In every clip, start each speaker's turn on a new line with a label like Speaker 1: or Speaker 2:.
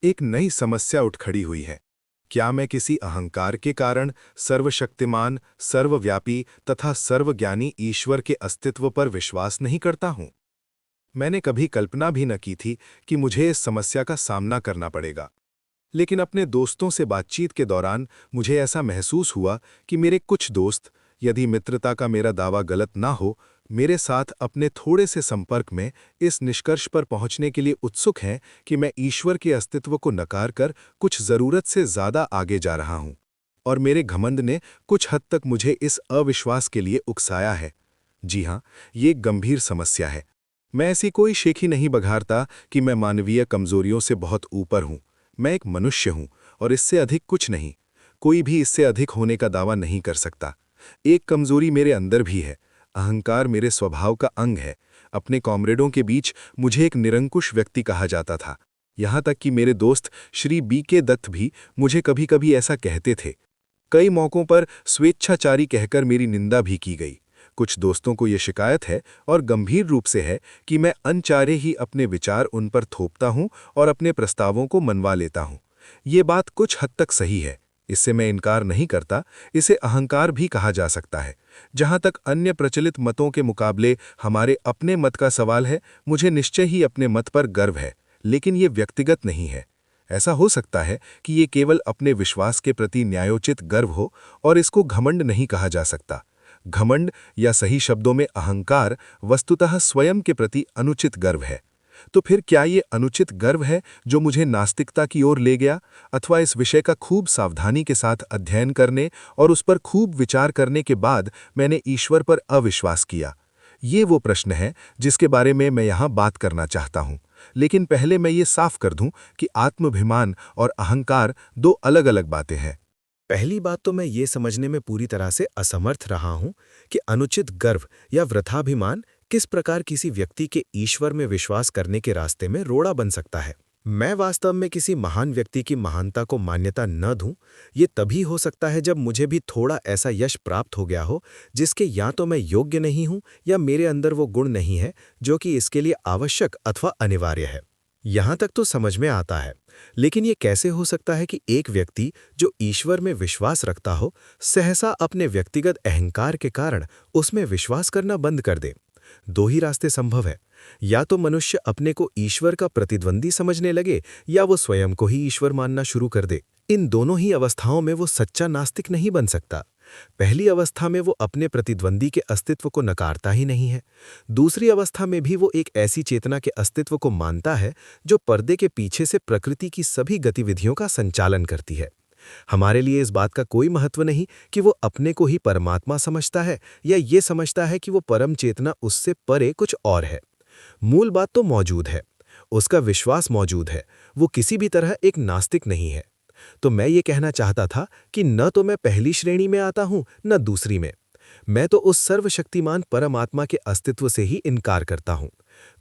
Speaker 1: एक नई समस्या उठ खड़ी हुई है। क्या मैं किसी अहंकार के कारण सर्वशक्तिमान, सर्वव्यापी तथा सर्वज्ञानी ईश्वर के अस्तित्व पर विश्वास नहीं करता हूं? मैंने कभी कल्पना भी न की थी कि मुझे इस समस्या का सामना करना पड़ेगा। लेकिन अपने दोस्तों से बातचीत के दौरान मुझे ऐसा महसूस हुआ कि मेरे कुछ दोस्त, यदि मित्रता का मेरा दावा गलत ना हो, मेरे साथ अपने थोड़े से संपर्क में इस निष्कर्ष पर पहुंचने के लिए उत्सुक हैं कि मैं ईश्वर के अस्तित्व को नकार कर कुछ जरूरत से ज्यादा आगे जा रहा हूं। और मेरे घमंड ने कुछ हद तक मुझे इस अविश्वास के लिए उकसाया है। जी हां, ये एक गंभीर समस्या है। मैं ऐसी कोई शेखी नहीं बघारता कि मैं मानवीय कमजोरियों से बहुत ऊपर हूं। मैं एक मनुष्य हूं और इससे अधिक कुछ नहीं। कोई भी इससे अधिक होने का दावा नहीं कर सकता। एक कमजोरी मेरे अंदर भी है। अहंकार मेरे स्वभाव का अंग है। अपने कॉमरेडों के बीच मुझे एक निरंकुश व्यक्ति कहा जाता था। यहां तक कि मेरे दोस्त श्री B.K. दत्त भी मुझे कभी-कभी ऐसा कहते थे। कई मौकों पर स्वेच्छाचारी कहकर मेरी निंदा भी की गई। कुछ दोस्तों को यह शिकायत है, और गंभीर रूप से है, कि मैं अनचाहे ही अपने विचार उन पर थोपता हूं और अपने प्रस्तावों को मनवा लेता हूं। ये बात कुछ हद तक सही है। इससे मैं इनकार नहीं करता। इसे अहंकार भी कहा जा सकता है। जहां तक अन्य प्रचलित मतों के मुकाबले हमारे अपने मत का सवाल है, मुझे निश्चय ही अपने मत पर गर्व है, लेकिन ये व्यक्तिगत नहीं है। ऐसा हो सकता है कि ये केवल अपने विश्वास के प्रति न्यायोचित गर्व हो, और इसको घमंड नहीं कहा जा सकता। घमंड, या सही शब्दों में अहंकार, वस्तुतः स्वयं के प्रति अनुचित गर्व है। तो फिर क्या ये अनुचित गर्व है जो मुझे नास्तिकता की ओर ले गया, अथवा इस विषय का खूब सावधानी के साथ अध्ययन करने और उस पर खूब विचार करने के बाद मैंने ईश्वर पर अविश्वास किया? ये वो प्रश्न है जिसके बारे में मैं यहाँ बात करना चाहता हूँ। लेकिन पहले मैं ये साफ कर दूं कि आत्माभिमान और अहंकार दो अलग-अलग बातें हैं।
Speaker 2: पहली बात तो मैं ये समझने में पूरी तरह से असमर्थ रहा हूं कि अनुचित गर्व या वृथाभिमान किस प्रकार किसी व्यक्ति के ईश्वर में विश्वास करने के रास्ते में रोड़ा बन सकता है। मैं वास्तव में किसी महान व्यक्ति की महानता को मान्यता न दूं, ये तभी हो सकता है जब मुझे भी थोड़ा ऐसा यश प्राप्त हो गया हो जिसके या तो मैं योग्य नहीं हूं या मेरे अंदर वो गुण नहीं है जो कि इसके लिए आवश्यक अथवा अनिवार्य है। यहां तक तो समझ में आता है, लेकिन ये कैसे हो सकता है कि एक व्यक्ति जो ईश्वर में विश्वास रखता हो, सहसा अपने व्यक्तिगत अहंकार के कारण उसमें विश्वास करना बंद कर दे? दो ही रास्ते संभव है। या तो मनुष्य अपने को ईश्वर का प्रतिद्वंदी समझने लगे, या वो स्वयं को ही ईश्वर मानना शुरू कर दे। इन दोनों ही अवस्थाओं में वो सच्चा नास्तिक नहीं बन सकता। पहली अवस्था में वो अपने प्रतिद्वंदी के अस्तित्व को नकारता ही नहीं है। दूसरी अवस्था में भी वो एक ऐसी चेतना के अस्तित्व को मानता है जो पर्दे के पीछे से प्रकृति की सभी गतिविधियों का संचालन करती है। हमारे लिए इस बात का कोई महत्व नहीं कि वो अपने को ही परमात्मा समझता है या ये समझता है कि वो परम चेतना उससे परे कुछ और है। मूल बात तो मौजूद है, उसका विश्वास मौजूद है। वो किसी भी तरह एक नास्तिक नहीं है। तो मैं ये कहना चाहता था कि न तो मैं पहली श्रेणी में आता हूं न दूसरी में। मैं तो उस सर्वशक्तिमान परमात्मा के अस्तित्व से ही इनकार करता हूं।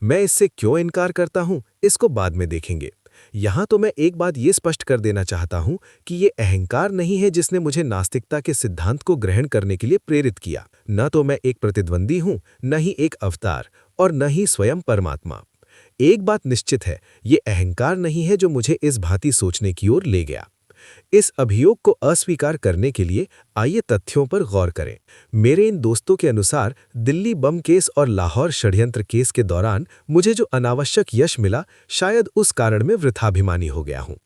Speaker 2: मैं इससे क्यों इनकार करता हूं, इसको बाद में देखेंगे। यहां तो मैं एक बात ये स्पष्ट कर देना चाहता हूं कि ये अहंकार नहीं है जिसने मुझे नास्तिकता के सिद्धांत को ग्रहण करने के लिए प्रेरित किया। न तो मैं एक प्रतिद्वंदी हूं, न ही एक अवतार, और न ही स्वयं परमात्मा। एक बात निश्चित है, ये अहंकार नहीं है जो मुझे इस भांति सोचने की ओर ले गया। इस अभियोग को अस्वीकार करने के लिए आइए तथ्यों पर गौर करें। मेरे इन दोस्तों के अनुसार दिल्ली बम केस और लाहौर षड्यंत्र केस के दौरान मुझे जो अनावश्यक यश मिला, शायद उस कारण में वृथाभिमानी हो गया हूं।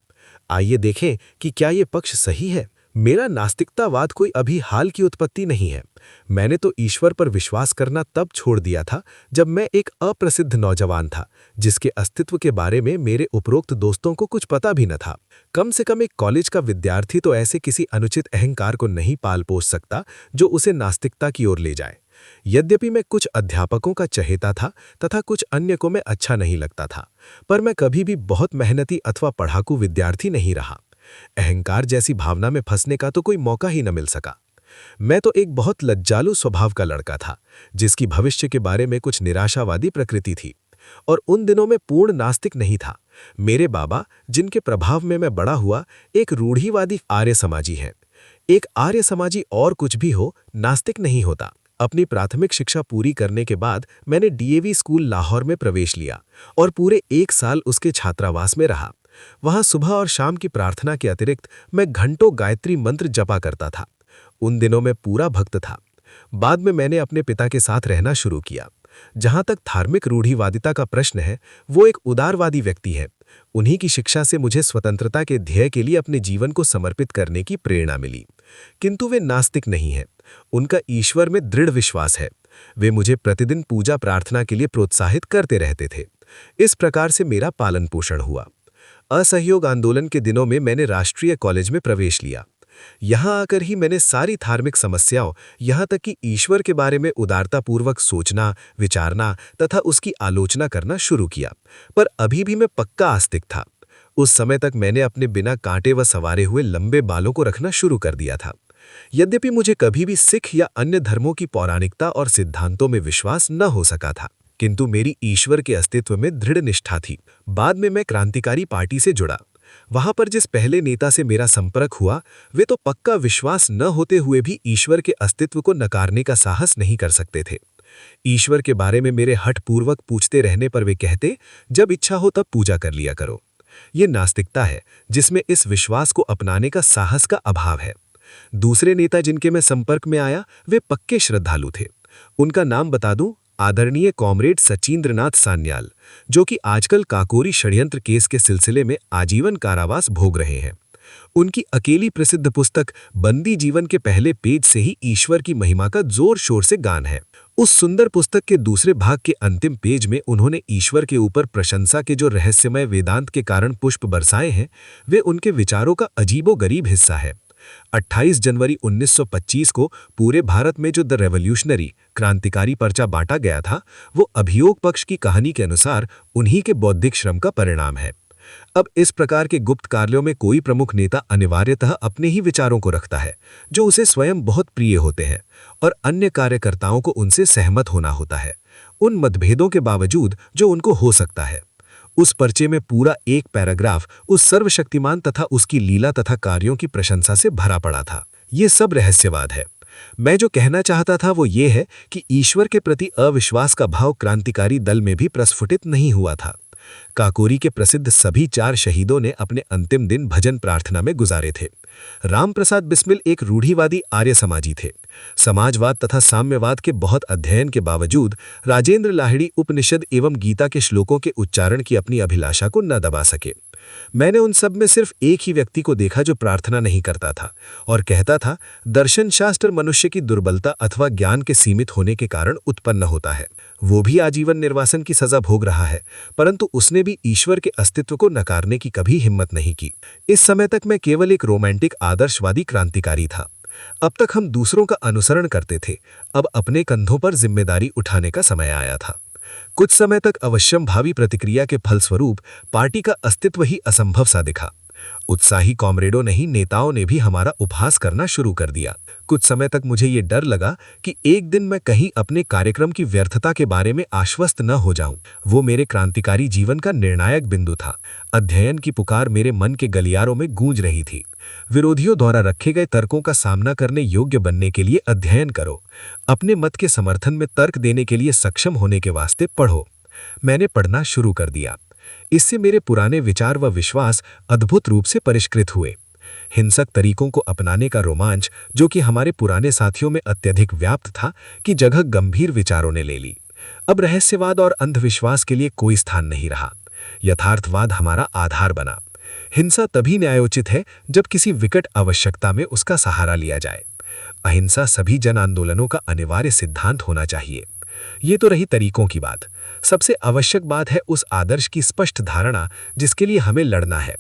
Speaker 2: आइए देखें कि क्या ये पक्ष सही है। मेरा नास्तिकतावाद कोई अभी हाल की उत्पत्ति नहीं है। मैंने तो ईश्वर पर विश्वास करना तब छोड़ दिया था जब मैं एक अप्रसिद्ध नौजवान था, जिसके अस्तित्व के बारे में मेरे उपरोक्त दोस्तों को कुछ पता भी न था। कम से कम एक कॉलेज का विद्यार्थी तो ऐसे किसी अनुचित अहंकार को नहीं पाल पोस सकता जो उसे नास्तिकता की ओर ले जाए। यद्यपि मैं कुछ अध्यापकों का चहेता था तथा कुछ अन्य को मैं अच्छा नहीं लगता था, पर मैं कभी भी बहुत मेहनती अथवा पढ़ाकू विद्यार्थी नहीं रहा। अहंकार जैसी भावना में फंसने का तो कोई मौका ही न मिल सका। मैं तो एक बहुत लज्जालू स्वभाव का लड़का था, जिसकी भविष्य के बारे में कुछ निराशावादी प्रकृति थी, और उन दिनों में पूर्ण नास्तिक नहीं था। मेरे बाबा, जिनके प्रभाव में मैं बड़ा हुआ, एक रूढ़िवादी आर्य समाजी हैं। एक आर्य समाजी और कुछ भी हो, नास्तिक नहीं होता। अपनी प्राथमिक शिक्षा पूरी करने के बाद मैंने DAV स्कूल लाहौर में प्रवेश लिया और पूरे 1 साल उसके छात्रावास में रहा। वहां सुबह और शाम की प्रार्थना के अतिरिक्त मैं घंटों गायत्री मंत्र जपा करता था। उन दिनों में पूरा भक्त था। बाद में मैंने अपने पिता के साथ रहना शुरू किया। जहां तक धार्मिक रूढ़िवादिता का प्रश्न है, वो एक उदारवादी व्यक्ति है। उन्हीं की शिक्षा से मुझे स्वतंत्रता के ध्येय के लिए अपने जीवन को समर्पित करने की प्रेरणा मिली। किंतु वे नास्तिक नहीं हैं। उनका ईश्वर में दृढ़ विश्वास है। वे मुझे प्रतिदिन पूजा प्रार्थना के लिए प्रोत्साहित करते रहते थे। इस प्रकार से मेरा पालन पोषण हुआ। असहयोग आंदोलन के दिनों में मैंने राष्ट्रीय कॉलेज में प्रवेश लिया। यहां आकर ही मैंने सारी धार्मिक समस्याओं, यहां तक कि ईश्वर के बारे में उदारतापूर्वक सोचना, विचारना तथा उसकी आलोचना करना शुरू किया। पर अभी भी मैं पक्का आस्तिक था। उस समय तक मैंने अपने बिना कांटे व संवारे हुए लंबे बालों को रखना शुरू कर दिया था। यद्यपि मुझे कभी भी सिख या अन्य धर्मों की पौराणिकता और सिद्धांतों में विश्वास न हो सका था, किंतु मेरी ईश्वर के अस्तित्व में दृढ़ निष्ठा थी। बाद में मैं क्रांतिकारी पार्टी से जुड़ा। वहां पर जिस पहले नेता से मेरा संपर्क हुआ, वे तो पक्का विश्वास न होते हुए भी ईश्वर के अस्तित्व को नकारने का साहस नहीं कर सकते थे। ईश्वर के बारे में मेरे हठपूर्वक पूछते रहने पर वे कहते, जब इच्छा हो तब पूजा कर लिया करो। ये नास्तिकता है जिसमें इस विश्वास को अपनाने का साहस का अभाव है। दूसरे नेता जिनके मैं संपर्क में आया, वे पक्के श्रद्धालु थे। उनका नाम बता दूं, आदरणीय कॉमरेड सचिंद्रनाथ सान्याल, जो कि आजकल काकोरी षड्यंत्र केस के सिलसिले में आजीवन कारावास भोग रहे हैं। उनकी अकेली प्रसिद्ध पुस्तक बंदी जीवन के पहले पेज से ही ईश्वर की महिमा का जोर शोर से गान है। उस सुंदर पुस्तक के दूसरे भाग के अंतिम पेज में उन्होंने ईश्वर के ऊपर प्रशंसा के जो रहस्यमय वेदांत के कारण पुष्प बरसाए हैं, वे उनके विचारों का अजीबोगरीब हिस्सा है। 28 जनवरी 1925 को पूरे भारत में जो द रेवोल्यूशनरी क्रांतिकारी पर्चा बांटा गया था, वो अभियोग पक्ष की कहानी के अनुसार उन्हीं के बौद्धिक श्रम का परिणाम है। अब इस प्रकार के गुप्त कार्यों में कोई प्रमुख नेता अनिवार्यतः अपने ही विचारों को रखता है, जो उसे स्वयं बहुत प्रिय होते हैं, और अन्य कार्यकर्ताओं को उनसे सहमत होना होता है, उन मतभेदों के बावजूद जो उनको हो सकता है। उस पर्चे में पूरा एक पैराग्राफ उस सर्वशक्तिमान तथा उसकी लीला तथा कार्यों की प्रशंसा से भरा पड़ा था। ये सब रहस्यवाद है। मैं जो कहना चाहता था वो ये है कि ईश्वर के प्रति अविश्वास का भाव क्रांतिकारी दल में भी प्रस्फुटित नहीं हुआ था। काकोरी के प्रसिद्ध सभी 4 शहीदों ने अपने अंतिम दिन भजन प्रार्थना में गुजारे थे। रामप्रसाद बिस्मिल एक रूढ़िवादी आर्य समाजी थे। समाजवाद तथा साम्यवाद के बहुत अध्ययन के बावजूद राजेंद्र लाहिड़ी उपनिषद एवं गीता के श्लोकों के उच्चारण की अपनी अभिलाषा को न दबा सके। मैंने उन सब में सिर्फ एक ही व्यक्ति को देखा जो प्रार्थना नहीं करता था और कहता था, दर्शन शास्त्र मनुष्य की दुर्बलता अथवा ज्ञान के सीमित होने के कारण उत्पन्न होता है। वो भी आजीवन निर्वासन की सजा भोग रहा है, परंतु उसने भी ईश्वर के अस्तित्व को नकारने की कभी हिम्मत नहीं की। इस समय तक मैं केवल एक रोमांटिक आदर्शवादी क्रांतिकारी था। अब तक हम दूसरों का अनुसरण करते थे, अब अपने कंधों पर जिम्मेदारी उठाने का समय आया था। कुछ समय तक अवश्यंभावी प्रतिक्रिया के फलस्वरूप पार्टी का अस्तित्व ही असंभव सा दिखा। उत्साही कॉमरेडों ने ही नेताओं ने भी हमारा उपहास करना शुरू कर दिया। कुछ समय तक मुझे ये डर लगा कि एक दिन मैं कहीं अपने कार्यक्रम की व्यर्थता के बारे में आश्वस्त न हो जाऊं। वो मेरे क्रांतिकारी जीवन का निर्णायक बिंदु था। अध्ययन की पुकार मेरे मन के गलियारों में गूंज रही थी। विरोधियों द्वारा रखे गए तर्कों का सामना करने योग्य बनने के लिए अध्ययन करो। अपने मत के समर्थन में तर्क देने के लिए सक्षम होने के वास्ते पढ़ो। मैंने पढ़ना शुरू कर दिया। इससे मेरे पुराने विचार व विश्वास अद्भुत रूप से परिष्कृत हुए। हिंसक तरीकों को अपनाने का रोमांच, जो कि हमारे पुराने साथियों में अत्यधिक व्याप्त था, की जगह गंभीर विचारों ने ले ली। अब रहस्यवाद और अंधविश्वास के लिए कोई स्थान नहीं रहा। यथार्थवाद हमारा आधार बना। हिंसा तभी न्यायोचित है जब किसी विकट आवश्यकता में उसका सहारा लिया जाए। अहिंसा सभी जन आंदोलनों का अनिवार्य सिद्धांत होना चाहिए। ये तो रही तरीकों की बात। सबसे आवश्यक बात है उस आदर्श की स्पष्ट धारणा जिसके लिए हमें लड़ना है।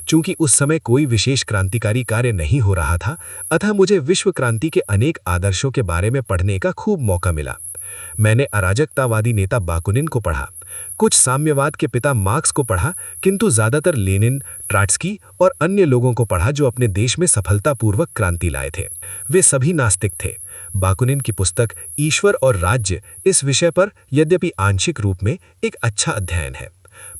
Speaker 2: चूंकि उस समय कोई विशेष क्रांतिकारी कार्य नहीं हो रहा था, अतः मुझे विश्व क्रांति के अनेक आदर्शों के बारे में पढ़ने का खूब मौका मिला। मैंने अराजकतावादी नेता बाकुनिन को पढ़ा, कुछ साम्यवाद के पिता मार्क्स को पढ़ा, किंतु ज्यादातर लेनिन, ट्रॉट्स्की और अन्य लोगों को पढ़ा जो अपने देश में सफलतापूर्वक क्रांति लाए थे। वे सभी नास्तिक थे। बाकुनिन की पुस्तक ईश्वर और राज्य इस विषय पर यद्यपि आंशिक रूप में एक अच्छा अध्ययन है।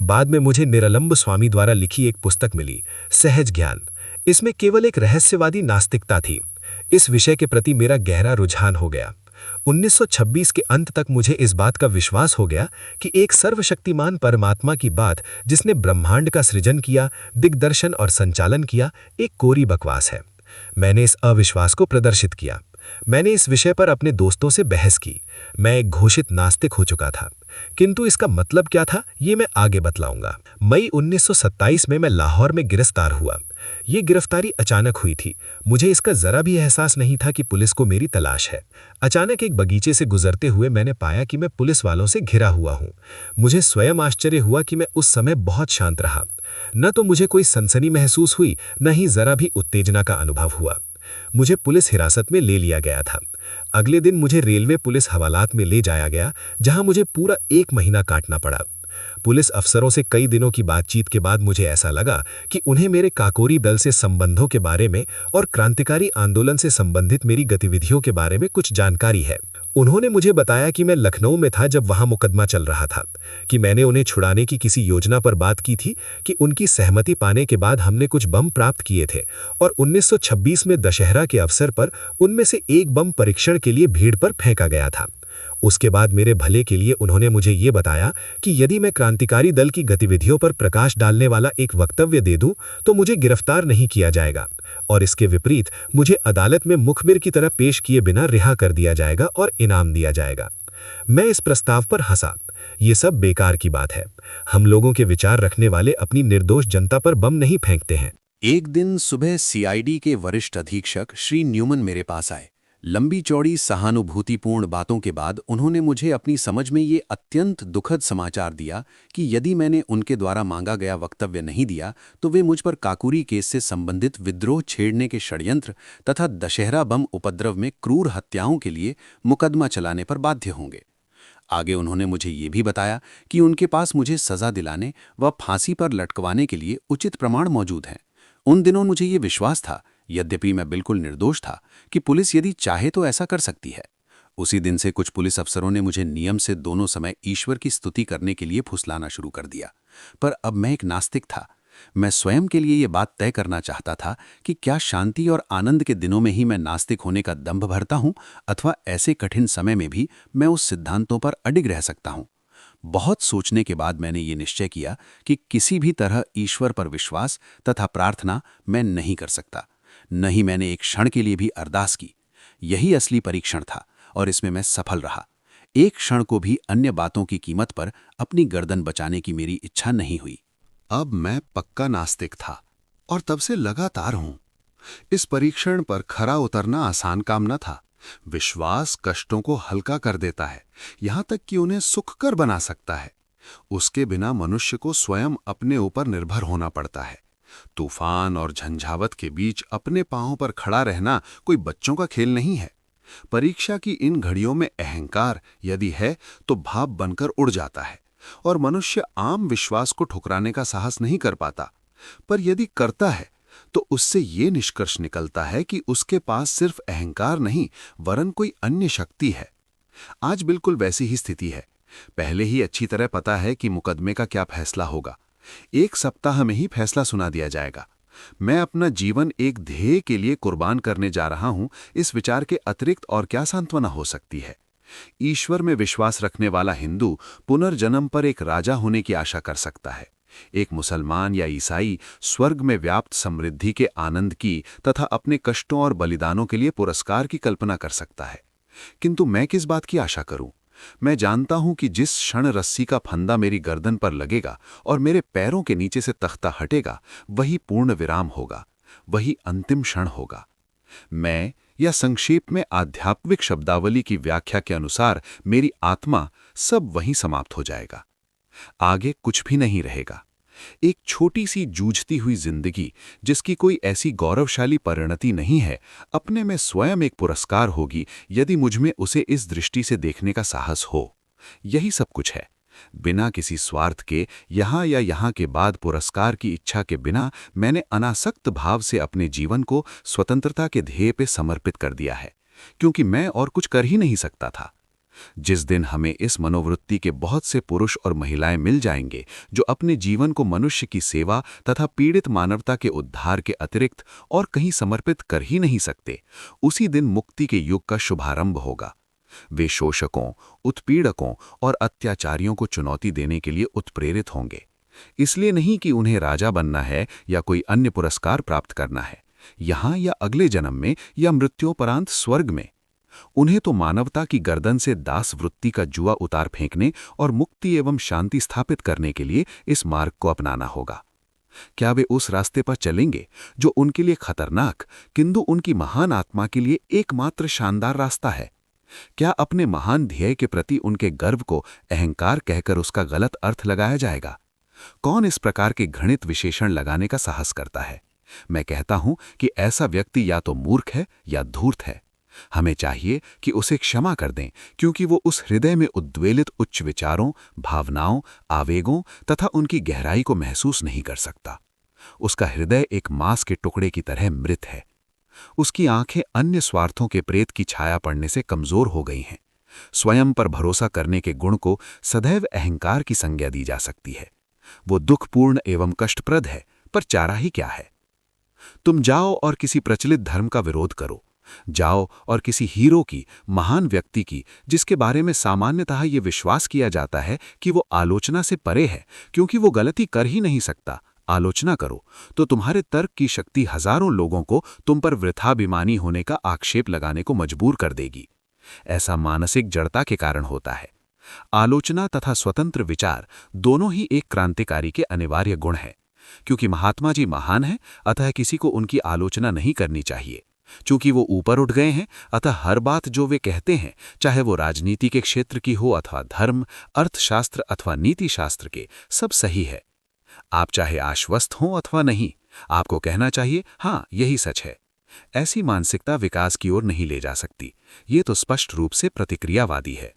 Speaker 2: बाद में मुझे निरलंब स्वामी द्वारा लिखी एक पुस्तक मिली, सहज ज्ञान। इसमें केवल एक रहस्यवादी नास्तिकता थी। इस विषय के प्रति मेरा गहरा रुझान हो गया। 1926 के अंत तक मुझे इस बात का विश्वास हो गया कि एक सर्वशक्तिमान परमात्मा की बात, जिसने ब्रह्मांड का सृजन किया, दिग्दर्शन और संचालन किया, एक कोरी बकवास है। मैंने इस अविश्वास को प्रदर्शित किया। मैंने इस विषय पर अपने दोस्तों से बहस की। मैं एक घोषित नास्तिक हो चुका था, किंतु इसका मतलब क्या था ये मैं आगे बतलाऊंगा। मई 1927 में मैं लाहौर में गिरफ्तार हुआ। ये गिरफ्तारी अचानक हुई थी। मुझे इसका जरा भी एहसास नहीं था कि पुलिस को मेरी तलाश है। अचानक एक बगीचे से गुजरते हुए मैंने पाया कि मैं पुलिस वालों से घिरा हुआ हूँ। मुझे स्वयं आश्चर्य हुआ कि मैं उस समय बहुत शांत रहा। न तो मुझे कोई सनसनी महसूस हुई, न ही जरा भी उत्तेजना का अनुभव हुआ। मुझे पुलिस हिरासत में ले लिया गया था। अगले दिन मुझे रेलवे पुलिस हवालात में ले जाया गया, जहां मुझे पूरा 1 महीना काटना पड़ा। पुलिस अफसरों से कई दिनों की बातचीत के बाद मुझे ऐसा लगा कि उन्हें मेरे काकोरी दल से संबंधों के बारे में और क्रांतिकारी आंदोलन से संबंधित मेरी गतिविधियों के बारे में कुछ जानकारी है। उन्होंने मुझे बताया कि मैं लखनऊ में था जब वहां मुकदमा चल रहा था, कि मैंने उन्हें छुड़ाने की किसी योजना पर बात की थी, कि उनकी सहमति पाने के बाद हमने कुछ बम प्राप्त किए थे और 1926 में दशहरा के अवसर पर उनमें से एक बम परीक्षण के लिए भीड़ पर फेंका गया था। उसके बाद मेरे भले के लिए उन्होंने मुझे ये बताया कि यदि मैं क्रांतिकारी दल की गतिविधियों पर प्रकाश डालने वाला एक वक्तव्य दे दूं तो मुझे गिरफ्तार नहीं किया जाएगा और इसके विपरीत मुझे अदालत में मुखबिर की तरह पेश किए बिना रिहा कर दिया जाएगा और इनाम दिया जाएगा। मैं इस प्रस्ताव पर हंसा। ये सब बेकार की बात है। हम लोगों के विचार रखने वाले अपनी निर्दोष जनता पर बम नहीं फेंकते हैं।
Speaker 3: एक दिन सुबह सीआईडी के वरिष्ठ अधीक्षक श्री न्यूमन मेरे पास आए। लंबी चौड़ी सहानुभूतिपूर्ण बातों के बाद उन्होंने मुझे अपनी समझ में ये अत्यंत दुखद समाचार दिया कि यदि मैंने उनके द्वारा मांगा गया वक्तव्य नहीं दिया तो वे मुझ पर काकुरी केस से संबंधित विद्रोह छेड़ने के षड्यंत्र तथा दशहरा बम उपद्रव में क्रूर हत्याओं के लिए मुकदमा चलाने पर बाध्य होंगे। आगे उन्होंने मुझे ये भी बताया कि उनके पास मुझे सजा दिलाने व फांसी पर लटकवाने के लिए उचित प्रमाण मौजूद हैं। उन दिनों मुझे ये विश्वास था, यद्यपि मैं बिल्कुल निर्दोष था, कि पुलिस यदि चाहे तो ऐसा कर सकती है। उसी दिन से कुछ पुलिस अफसरों ने मुझे नियम से दोनों समय ईश्वर की स्तुति करने के लिए फुसलाना शुरू कर दिया। पर अब मैं एक नास्तिक था। मैं स्वयं के लिए ये बात तय करना चाहता था कि क्या शांति और आनंद के दिनों में ही मैं नास्तिक होने का दंभ भरता हूं, अथवा ऐसे कठिन समय में भी मैं उस सिद्धांतों पर अडिग रह सकता हूं। बहुत सोचने के बाद मैंने ये निश्चय किया कि किसी भी तरह ईश्वर पर विश्वास तथा प्रार्थना मैं नहीं कर सकता। न ही मैंने एक क्षण के लिए भी अरदास की। यही असली परीक्षण था और इसमें मैं सफल रहा। एक क्षण को भी अन्य बातों की कीमत पर अपनी गर्दन बचाने की मेरी इच्छा नहीं हुई।
Speaker 4: अब मैं पक्का नास्तिक था और तब से लगातार हूं। इस परीक्षण पर खरा उतरना आसान काम न था। विश्वास कष्टों को हल्का कर देता है, यहां तक कि उन्हें सुखकर बना सकता है। उसके बिना मनुष्य को स्वयं अपने ऊपर निर्भर होना पड़ता है। तूफान और झंझावत के बीच अपने पांवों पर खड़ा रहना कोई बच्चों का खेल नहीं है। परीक्षा की इन घड़ियों में अहंकार यदि है तो भाप बनकर उड़ जाता है और मनुष्य आम विश्वास को ठुकराने का साहस नहीं कर पाता। पर यदि करता है तो उससे ये निष्कर्ष निकलता है कि उसके पास सिर्फ अहंकार नहीं वरन कोई अन्य शक्ति है। आज बिल्कुल वैसी ही स्थिति है। पहले ही अच्छी तरह पता है कि मुकदमे का क्या फैसला होगा। 1 सप्ताह में ही फैसला सुना दिया जाएगा। मैं अपना जीवन एक ध्येय के लिए कुर्बान करने जा रहा हूं, इस विचार के अतिरिक्त और क्या सांत्वना हो सकती है। ईश्वर में विश्वास रखने वाला हिंदू पुनर्जन्म पर एक राजा होने की आशा कर सकता है। एक मुसलमान या ईसाई स्वर्ग में व्याप्त समृद्धि के आनंद की तथा अपने कष्टों और बलिदानों के लिए पुरस्कार की कल्पना कर सकता है। किंतु मैं किस बात की आशा करूं? मैं जानता हूं कि जिस क्षण रस्सी का फंदा मेरी गर्दन पर लगेगा और मेरे पैरों के नीचे से तख्ता हटेगा, वही पूर्ण विराम होगा, वही अंतिम क्षण होगा। मैं, या संक्षेप में आध्यात्मिक शब्दावली की व्याख्या के अनुसार मेरी आत्मा, सब वहीं समाप्त हो जाएगा। आगे कुछ भी नहीं रहेगा। एक छोटी सी जूझती हुई जिंदगी जिसकी कोई ऐसी गौरवशाली परिणति नहीं है, अपने में स्वयं एक पुरस्कार होगी यदि मुझमें उसे इस दृष्टि से देखने का साहस हो। यही सब कुछ है। बिना किसी स्वार्थ के यहाँ या यहाँ के बाद पुरस्कार की इच्छा के बिना मैंने अनासक्त भाव से अपने जीवन को स्वतंत्रता के ध्येय पे समर्पित कर दिया है, क्योंकि मैं और कुछ कर ही नहीं सकता था। जिस दिन हमें इस मनोवृत्ति के बहुत से पुरुष और महिलाएं मिल जाएंगे जो अपने जीवन को मनुष्य की सेवा तथा पीड़ित मानवता के उद्धार के अतिरिक्त और कहीं समर्पित कर ही नहीं सकते, उसी दिन मुक्ति के युग का शुभारंभ होगा। वे शोषकों, उत्पीड़कों और अत्याचारियों को चुनौती देने के लिए उत्प्रेरित होंगे। इसलिए नहीं कि उन्हें राजा बनना है या कोई अन्य पुरस्कार प्राप्त करना है, यहाँ या अगले जन्म में या मृत्योपरांत स्वर्ग में। उन्हें तो मानवता की गर्दन से दास वृत्ति का जुआ उतार फेंकने और मुक्ति एवं शांति स्थापित करने के लिए इस मार्ग को अपनाना होगा। क्या वे उस रास्ते पर चलेंगे जो उनके लिए खतरनाक किंतु उनकी महान आत्मा के लिए एकमात्र शानदार रास्ता है? क्या अपने महान ध्येय के प्रति उनके गर्व को अहंकार कहकर उसका गलत अर्थ लगाया जाएगा? कौन इस प्रकार के घृणित विशेषण लगाने का साहस करता है? मैं कहता हूं कि ऐसा व्यक्ति या तो मूर्ख है या धूर्त है। हमें चाहिए कि उसे क्षमा कर दें, क्योंकि वो उस हृदय में उद्वेलित उच्च विचारों, भावनाओं, आवेगों तथा उनकी गहराई को महसूस नहीं कर सकता। उसका हृदय एक मांस के टुकड़े की तरह मृत है। उसकी आंखें अन्य स्वार्थों के प्रेत की छाया पड़ने से कमजोर हो गई हैं। स्वयं पर भरोसा करने के गुण को सदैव अहंकार की संज्ञा दी जा सकती है। वो दुखपूर्ण एवं कष्टप्रद है, पर चारा ही क्या है? तुम जाओ और किसी प्रचलित धर्म का विरोध करो। जाओ और किसी हीरो की, महान व्यक्ति की, जिसके बारे में सामान्यतः ये विश्वास किया जाता है कि वो आलोचना से परे है क्योंकि वो गलती कर ही नहीं सकता, आलोचना करो, तो तुम्हारे तर्क की शक्ति हजारों लोगों को तुम पर वृथाभिमानी होने का आक्षेप लगाने को मजबूर कर देगी। ऐसा मानसिक जड़ता के कारण होता है। आलोचना तथा स्वतंत्र विचार दोनों ही एक क्रांतिकारी के अनिवार्य गुण हैं। क्योंकि महात्मा जी महान हैं, अतः किसी को उनकी आलोचना नहीं करनी चाहिए। चूंकि वो ऊपर उठ गए हैं, अतः हर बात जो वे कहते हैं, चाहे वो राजनीति के क्षेत्र की हो अथवा धर्म, अर्थशास्त्र अथवा नीति शास्त्र के, सब सही है। आप चाहे आश्वस्त हों अथवा नहीं, आपको कहना चाहिए हाँ यही सच है। ऐसी मानसिकता विकास की ओर नहीं ले जा सकती। ये तो स्पष्ट रूप से प्रतिक्रियावादी है।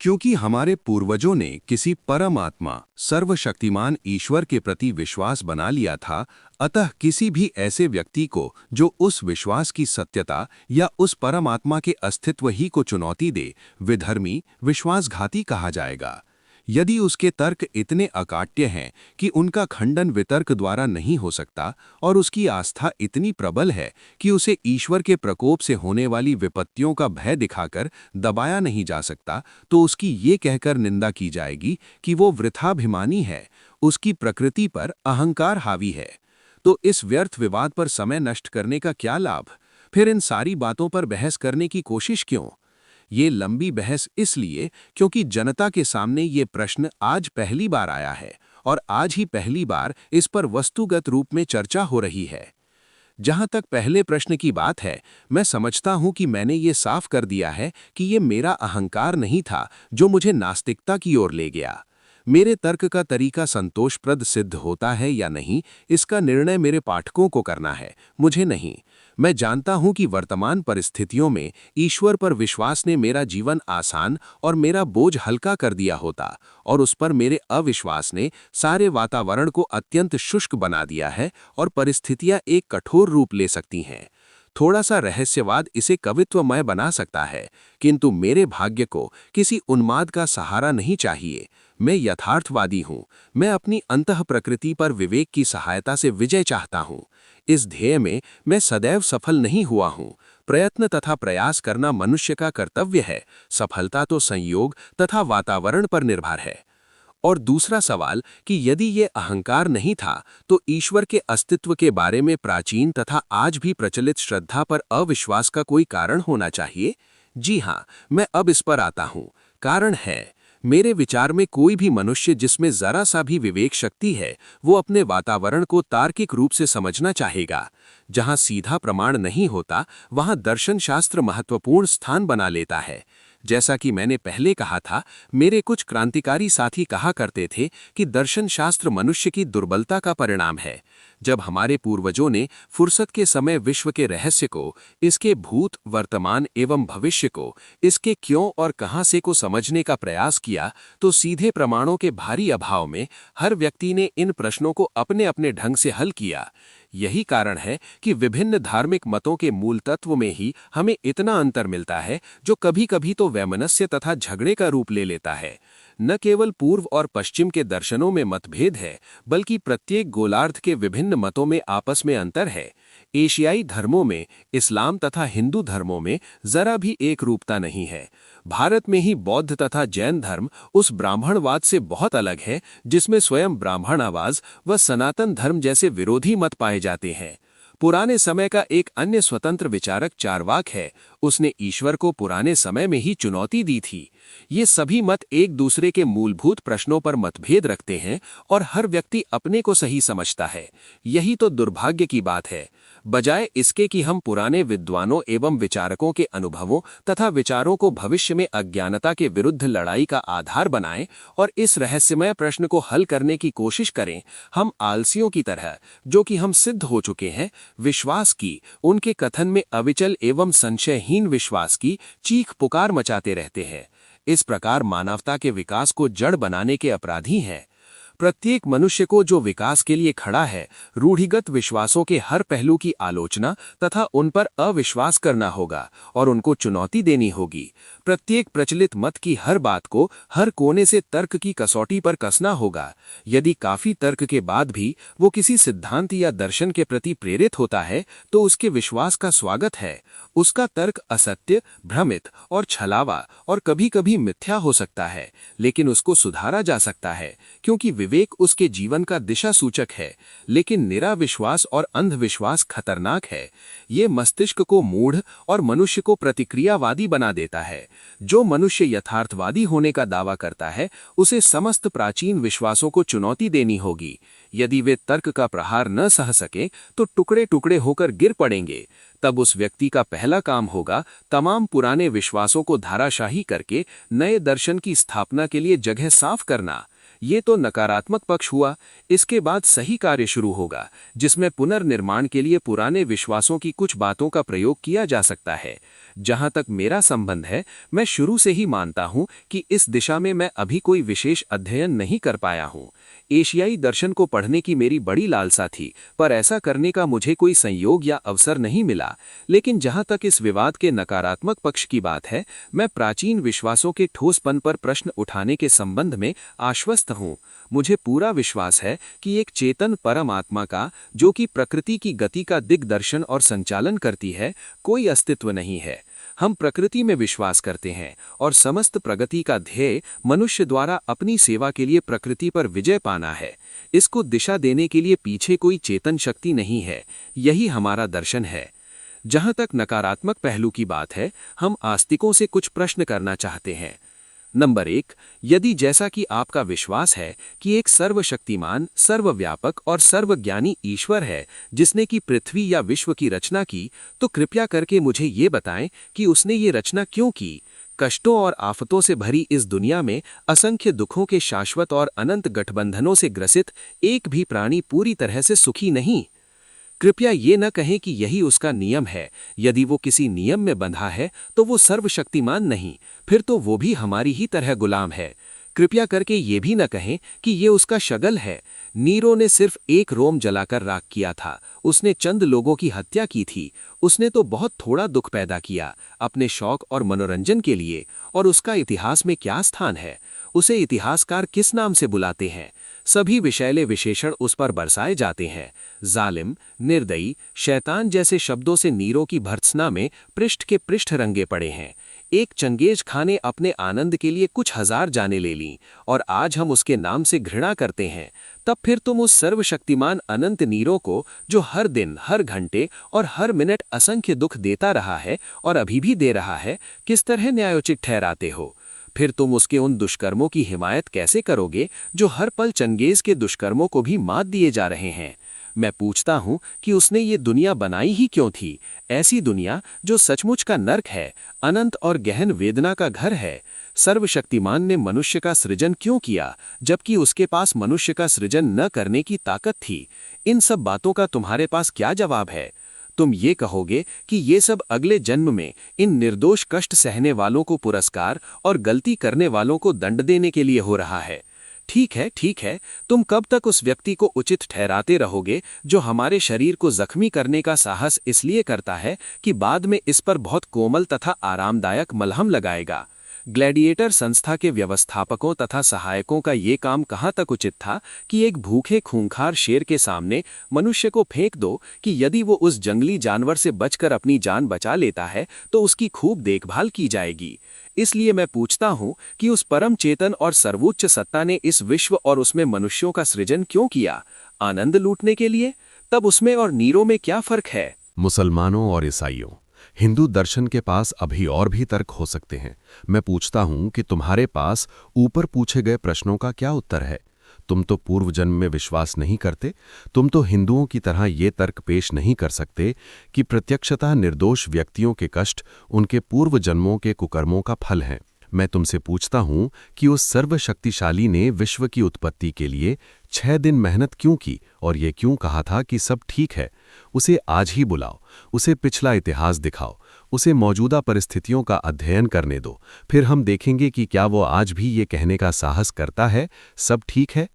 Speaker 3: क्योंकि हमारे पूर्वजों ने किसी परमात्मा, सर्वशक्तिमान ईश्वर के प्रति विश्वास बना लिया था, अतः किसी भी ऐसे व्यक्ति को जो उस विश्वास की सत्यता या उस परमात्मा के अस्तित्व ही को चुनौती दे, विधर्मी, विश्वासघाती कहा जाएगा। यदि उसके तर्क इतने अकाट्य हैं कि उनका खंडन वितर्क द्वारा नहीं हो सकता और उसकी आस्था इतनी प्रबल है कि उसे ईश्वर के प्रकोप से होने वाली विपत्तियों का भय दिखाकर दबाया नहीं जा सकता, तो उसकी ये कहकर निंदा की जाएगी कि वो वृथाभिमानी है, उसकी प्रकृति पर अहंकार हावी है। तो इस व्यर्थ विवाद पर समय नष्ट करने का क्या लाभ? फिर इन सारी बातों पर बहस करने की कोशिश क्यों? ये लंबी बहस इसलिए क्योंकि जनता के सामने ये प्रश्न आज पहली बार आया है और आज ही पहली बार इस पर वस्तुगत रूप में चर्चा हो रही है। जहां तक पहले प्रश्न की बात है, मैं समझता हूं कि मैंने ये साफ कर दिया है कि ये मेरा अहंकार नहीं था जो मुझे नास्तिकता की ओर ले गया। मेरे तर्क का तरीका संतोषप्रद सिद्ध होता है या नहीं, इसका निर्णय मेरे पाठकों को करना है, मुझे नहीं। मैं जानता हूं कि वर्तमान परिस्थितियों में ईश्वर पर विश्वास ने मेरा जीवन आसान और मेरा बोझ हल्का कर दिया होता, और उस पर मेरे अविश्वास ने सारे वातावरण को अत्यंत शुष्क बना दिया है और परिस्थितियां एक कठोर रूप ले सकती हैं। थोड़ा सा रहस्यवाद इसे कवित्वमय बना सकता है, किंतु मेरे भाग्य को किसी उन्माद का सहारा नहीं चाहिए। मैं यथार्थवादी हूँ। मैं अपनी अंतः प्रकृति पर विवेक की सहायता से विजय चाहता हूँ। इस ध्येय में मैं सदैव सफल नहीं हुआ हूँ। प्रयत्न तथा प्रयास करना मनुष्य का कर्तव्य है। सफलता तो संयोग तथा वातावरण पर निर्भर है। और दूसरा सवाल कि यदि ये अहंकार नहीं था, तो ईश्वर के अस्तित्व के बारे में प्राचीन तथा आज भी प्रचलित श्रद्धा पर अविश्वास का कोई कारण होना चाहिए? जी हाँ, मैं अब इस पर आता हूँ। कारण है, मेरे विचार में कोई भी मनुष्य जिसमें जरा सा भी विवेक शक्ति है, वो अपने वातावरण को तार्किक रूप से समझना चाहेगा। जहाँ सीधा प्रमाण नहीं होता, वहाँ दर्शन शास्त्र महत्वपूर्ण स्थान बना लेता है। जैसा कि मैंने पहले कहा था, मेरे कुछ क्रांतिकारी साथी कहा करते थे कि दर्शन शास्त्र मनुष्य की दुर्बलता का परिणाम है। जब हमारे पूर्वजों ने फुर्सत के समय विश्व के रहस्य को, इसके भूत, वर्तमान एवं भविष्य को, इसके क्यों और कहां से को समझने का प्रयास किया, तो सीधे प्रमाणों के भारी अभाव में हर व्यक्ति ने इन प्रश्नों को अपने अपने ढंग से हल किया। यही कारण है कि विभिन्न धार्मिक मतों के मूल तत्व में ही हमें इतना अंतर मिलता है, जो कभी कभी तो वैमनस्य तथा झगड़े का रूप ले लेता है। न केवल पूर्व और पश्चिम के दर्शनों में मतभेद है, बल्कि प्रत्येक गोलार्ध के विभिन्न मतों में आपस में अंतर है। एशियाई धर्मों में, इस्लाम तथा हिंदू धर्मों में जरा भी एक रूपता नहीं है। भारत में ही बौद्ध तथा जैन धर्म उस ब्राह्मणवाद से बहुत अलग है जिसमें स्वयं ब्राह्मणवाद व सनातन धर्म जैसे विरोधी मत पाए जाते हैं। पुराने समय का एक अन्य स्वतंत्र विचारक चार्वाक है। उसने ईश्वर को पुराने समय में ही चुनौती दी थी। ये सभी मत एक दूसरे के मूलभूत प्रश्नों पर मतभेद रखते हैं और हर व्यक्ति अपने को सही समझता है। यही तो दुर्भाग्य की बात है। बजाय इसके कि हम पुराने विद्वानों एवं विचारकों के अनुभवों तथा विचारों को भविष्य में अज्ञानता के विरुद्ध लड़ाई का आधार बनाएं और इस रहस्यमय प्रश्न को हल करने की कोशिश करें, हम आलसियों की तरह, जो कि हम सिद्ध हो चुके हैं, विश्वास की, उनके कथन में अविचल एवं संशयहीन विश्वास की चीख पुकार मचाते रहते हैं। इस प्रकार मानवता के विकास को जड़ बनाने के अपराधी हैं। प्रत्येक मनुष्य को जो विकास के लिए खड़ा है, रूढ़िगत विश्वासों के हर पहलू की आलोचना तथा उन पर अविश्वास करना होगा और उनको चुनौती देनी होगी। प्रत्येक प्रचलित मत की हर बात को हर कोने से तर्क की कसौटी पर कसना होगा। यदि काफी तर्क के बाद भी वो किसी सिद्धांत या दर्शन के प्रति प्रेरित होता है, तो उसके विश्वास का स्वागत है। उसका तर्क असत्य, भ्रमित और छलावा और कभी-कभी मिथ्या हो सकता है, लेकिन उसको सुधारा जा सकता है, क्योंकि विवेक उसके जीवन का दिशा सूचक है। लेकिन निरा विश्वास और अंधविश्वास खतरनाक है। ये मस्तिष्क को मूढ़ और मनुष्य को प्रतिक्रियावादी बना देता है। जो मनुष्य यथार्थवादी होने का दावा करता है, उसे समस्त प्राचीन विश्वासों को चुनौती देनी होगी। यदि वे तर्क का प्रहार न सह सके तो टुकड़े टुकड़े होकर गिर पड़ेंगे। तब उस व्यक्ति का पहला काम होगा तमाम पुराने विश्वासों को धाराशाही करके नए दर्शन की स्थापना के लिए जगह साफ करना। ये तो नकारात्मक पक्ष हुआ। इसके बाद सही कार्य शुरू होगा, जिसमें पुनर्निर्माण के लिए पुराने विश्वासों की कुछ बातों का प्रयोग किया जा सकता है। जहां तक मेरा संबंध है, मैं शुरू से ही मानता हूं कि इस दिशा में मैं अभी कोई विशेष अध्ययन नहीं कर पाया हूं। एशियाई दर्शन को पढ़ने की मेरी बड़ी लालसा थी, पर ऐसा करने का मुझे कोई संयोग या अवसर नहीं मिला। लेकिन जहां तक इस विवाद के नकारात्मक पक्ष की बात है, मैं प्राचीन विश्वासों के ठोसपन पर प्रश्न उठाने के संबंध में आश्वस्त हूं। मुझे पूरा विश्वास है कि एक चेतन परमात्मा का, जो कि प्रकृति की गति का दिग्दर्शन और संचालन करती है, कोई अस्तित्व नहीं है। हम प्रकृति में विश्वास करते हैं और समस्त प्रगति का ध्येय मनुष्य द्वारा अपनी सेवा के लिए प्रकृति पर विजय पाना है। इसको दिशा देने के लिए पीछे कोई चेतन शक्ति नहीं है। यही हमारा दर्शन है। जहां तक नकारात्मक पहलू की बात है, हम आस्तिकों से कुछ प्रश्न करना चाहते हैं। नंबर 1, यदि जैसा कि आपका विश्वास है कि एक सर्वशक्तिमान, सर्वव्यापक और सर्वज्ञानी ईश्वर है जिसने की पृथ्वी या विश्व की रचना की, तो कृपया करके मुझे ये बताएं कि उसने ये रचना क्यों की। कष्टों और आफतों से भरी इस दुनिया में असंख्य दुखों के शाश्वत और अनंत गठबंधनों से ग्रसित एक भी प्राणी पूरी तरह से सुखी नहीं। कृपया ये न कहें कि यही उसका नियम है। यदि वो किसी नियम में बंधा है तो वो सर्वशक्तिमान नहीं, फिर तो वो भी हमारी ही तरह गुलाम है। कृपया करके ये भी न कहें कि ये उसका शगल है। नीरो ने सिर्फ एक रोम जलाकर राख किया था। उसने चंद लोगों की हत्या की थी। उसने तो बहुत थोड़ा दुख पैदा किया अपने शौक और मनोरंजन के लिए, और उसका इतिहास में क्या स्थान है? उसे इतिहासकार किस नाम से बुलाते हैं? सभी विषैले विशेषण उस पर बरसाए जाते हैं। जालिम, निर्दयी, शैतान जैसे शब्दों से नीरो की भर्त्सना में पृष्ठ के पृष्ठ रंगे पड़े हैं। एक चंगेज खां ने अपने आनंद के लिए कुछ हजार जानें ले लीं, और आज हम उसके नाम से घृणा करते हैं। तब फिर तुम उस सर्वशक्तिमान अनंत नीरो को, जो हर दिन, हर घंटे और हर मिनट असंख्य दुख देता रहा है और अभी भी दे रहा है, किस तरह न्यायोचित ठहराते हो? फिर तुम उसके उन दुष्कर्मों की हिमायत कैसे करोगे जो हर पल चंगेज के दुष्कर्मों को भी मात दिए जा रहे हैं? मैं पूछता हूं कि उसने ये दुनिया बनाई ही क्यों थी? ऐसी दुनिया जो सचमुच का नर्क है, अनंत और गहन वेदना का घर है। सर्वशक्तिमान ने मनुष्य का सृजन क्यों किया, जबकि उसके पास मनुष्य का सृजन न करने की ताकत थी? इन सब बातों का तुम्हारे पास क्या जवाब है? तुम ये कहोगे कि ये सब अगले जन्म में इन निर्दोष कष्ट सहने वालों को पुरस्कार और गलती करने वालों को दंड देने के लिए हो रहा है। ठीक है, ठीक है। तुम कब तक उस व्यक्ति को उचित ठहराते रहोगे जो हमारे शरीर को जख्मी करने का साहस इसलिए करता है कि बाद में इस पर बहुत कोमल तथा आरामदायक मलहम लगाएगा? ग्लैडिएटर संस्था के व्यवस्थापकों तथा सहायकों का ये काम कहाँ तक उचित था कि एक भूखे खूंखार शेर के सामने मनुष्य को फेंक दो कि यदि वो उस जंगली जानवर से बचकर अपनी जान बचा लेता है तो उसकी खूब देखभाल की जाएगी। इसलिए मैं पूछता हूँ कि उस परम चेतन और सर्वोच्च सत्ता ने इस विश्व और उसमें मनुष्यों का सृजन क्यों किया? आनंद लूटने के लिए? तब उसमें और नीरो में क्या फर्क है?
Speaker 4: मुसलमानों और ईसाइयों, हिंदू दर्शन के पास अभी और भी तर्क हो सकते हैं। मैं पूछता हूं कि तुम्हारे पास ऊपर पूछे गए प्रश्नों का क्या उत्तर है? तुम तो पूर्व जन्म में विश्वास नहीं करते। तुम तो हिंदुओं की तरह ये तर्क पेश नहीं कर सकते कि प्रत्यक्षतः निर्दोष व्यक्तियों के कष्ट उनके पूर्व जन्मों के कुकर्मों का फल हैं। मैं तुमसे पूछता हूं कि उस सर्वशक्तिशाली ने विश्व की उत्पत्ति के लिए 6 दिन मेहनत क्यों की और ये क्यों कहा था कि सब ठीक है? उसे आज ही बुलाओ, उसे पिछला इतिहास दिखाओ, उसे मौजूदा परिस्थितियों का अध्ययन करने दो, फिर हम देखेंगे कि क्या वो आज भी ये कहने का साहस करता है सब ठीक है।